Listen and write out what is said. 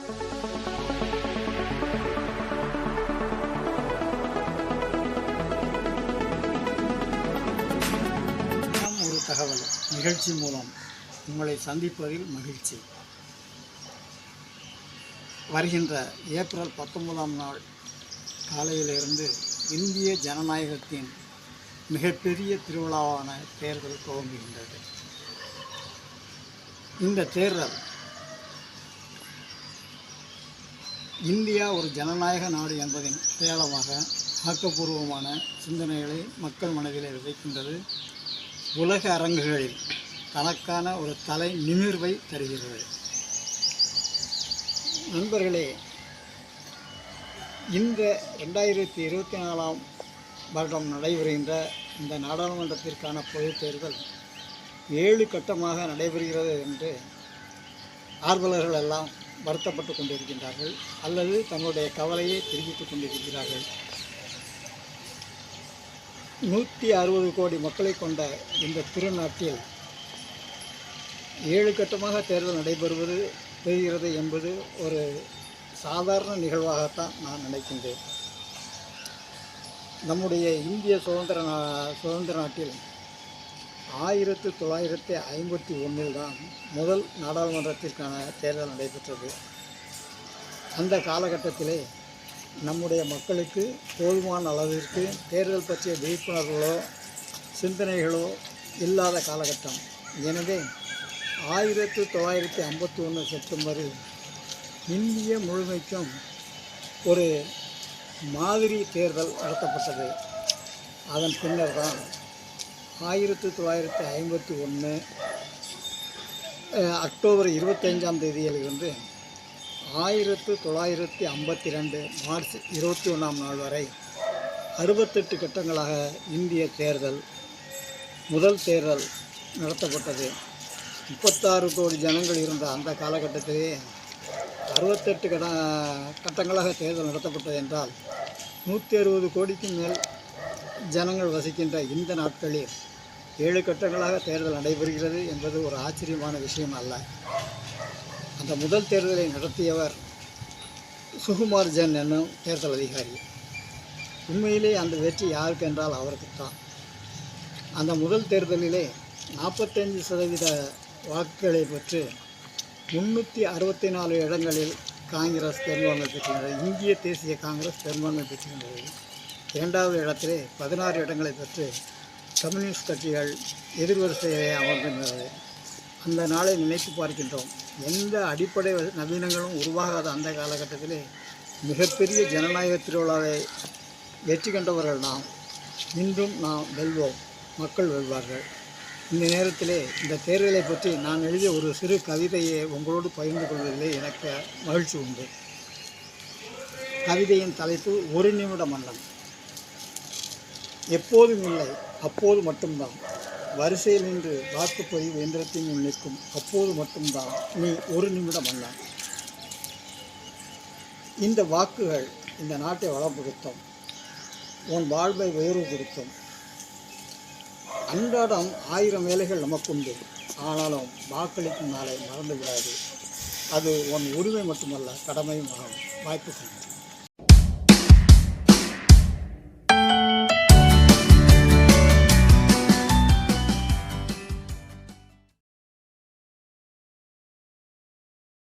ஒரு தகவல் நிகழ்ச்சி மூலம் உங்களை சந்திப்பதில் மகிழ்ச்சி. வருகின்ற ஏப்ரல் 19ஆம் நாள் காலையிலிருந்து இந்திய ஜனநாயகத்தின் மிகப்பெரிய திருவிழாவான தேர்தல் துவங்குகின்றது. இந்த தேர்தல் இந்தியா ஒரு ஜனநாயக நாடு என்பதின் அடையாளமாக ஆக்கப்பூர்வமான சிந்தனைகளை மக்கள் மனதிலே விதைக்கின்றது. உலக அரங்குகளில் தனக்கான ஒரு தலை நிமிர்வை தருகிறது. நண்பர்களே, இந்த 2024ஆம் வருடம் நடைபெறுகின்ற இந்த நாடாளுமன்றத்திற்கான பொதுத் தேர்தல் 7 கட்டமாக நடைபெறுகிறது என்று ஆர்வலர்கள் எல்லாம் வருத்தப்பட்டு கொண்டிருக்கின்றார்கள் அல்லது தன்னுடைய கவலையை தெரிவித்துக் கொண்டிருக்கிறார்கள். 160 கோடி மக்களை கொண்ட இந்த திருநாட்டில் 7 கட்டமாக தேர்தல் நடைபெறுகிறது என்பது ஒரு சாதாரண நிகழ்வாகத்தான் நான் நினைக்கின்றேன். நம்முடைய இந்திய சுதந்திர நாட்டில் 1951 தான் முதல் நாடாளுமன்றத்திற்கான தேர்தல் நடைபெற்றது. அந்த காலகட்டத்திலே நம்முடைய மக்களுக்கு போதுமான அளவிற்கு தேர்தல் பற்றிய விழிப்புணர்வுகளோ சிந்தனைகளோ இல்லாத காலகட்டம். எனவே 1951 செப்டம்பரில் இந்திய முழுமைக்கும் ஒரு மாதிரி தேர்தல் நடத்தப்பட்டது. அதன் பின்னர் தான் 1951 அக்டோபர் 25ஆம் தேதியிலிருந்து 1952 மார்ச் 21ஆம் நாள் வரை 68 கட்டங்களாக இந்திய தேர்தல் முதல் தேர்தல் நடத்தப்பட்டது. 36 கோடி ஜனங்கள் இருந்த அந்த காலகட்டத்திலே 68 கட்டங்களாக தேர்தல் நடத்தப்பட்டது என்றால் 160 கோடிக்கு மேல் ஜனங்கள் வசிக்கின்ற இந்த நாட்களில் 7 கட்டங்களாக தேர்தல் நடைபெறுகிறது என்பது ஒரு ஆச்சரியமான விஷயம் அல்ல. அந்த முதல் தேர்தலை நடத்தியவர் சுகுமார் ஜென் என்னும் தேர்தல் அதிகாரி. உண்மையிலே அந்த வெற்றி யாருக்கு என்றால் அவருக்குத்தான். அந்த முதல் தேர்தலிலே 45% வாக்குகளை பெற்று 364 இடங்களில் காங்கிரஸ் பெரும்பான்மை பெற்றுகின்றது. இந்திய தேசிய காங்கிரஸ் பெரும்பான்மை பெற்றுகின்றது. 2வது இடத்திலே 16 இடங்களை பெற்று கம்யூனிஸ்ட் கட்சிகள் எதிர்வரிசையை அமர்ந்திருந்தது. அந்த நாளை நினைத்து பார்க்கின்றோம். எந்த அடிப்படை நவீனங்களும் உருவாகாத அந்த காலகட்டத்திலே மிகப்பெரிய ஜனநாயக திருவிழாவை வெற்றி கண்டவர்கள் நாம். இன்றும் நாம் வெல்வோம், மக்கள் வெல்வார்கள். இந்த நேரத்திலே இந்த தேர்தலை பற்றி நான் எழுதிய ஒரு சிறு கவிதையை உங்களோடு பகிர்ந்து கொள்வதிலே எனக்கு மகிழ்ச்சி உண்டு. கவிதையின் தலைப்பு ஒரு நிமிட மன்னம். எப்போதும் இல்லை, அப்போது மட்டும்தான் வரிசையில் நின்று வாக்குப்பதிவு எந்திரத்தின் முன் நிற்கும் அப்போது மட்டும்தான் நீ ஒரு நிமிட மன்னம். இந்த வாக்குகள் இந்த நாட்டை வளப்படுத்தும், உன் வாழ்வை உயர்வுபடுத்தும். அன்றாடம் 1000 வேலைகள் நமக்குண்டு. ஆனாலும் வாக்களிக்கும் நாளை மறந்து விடாது. அது உன் உரிமை மட்டுமல்ல, கடமையும் ஆகும். வாய்ப்பு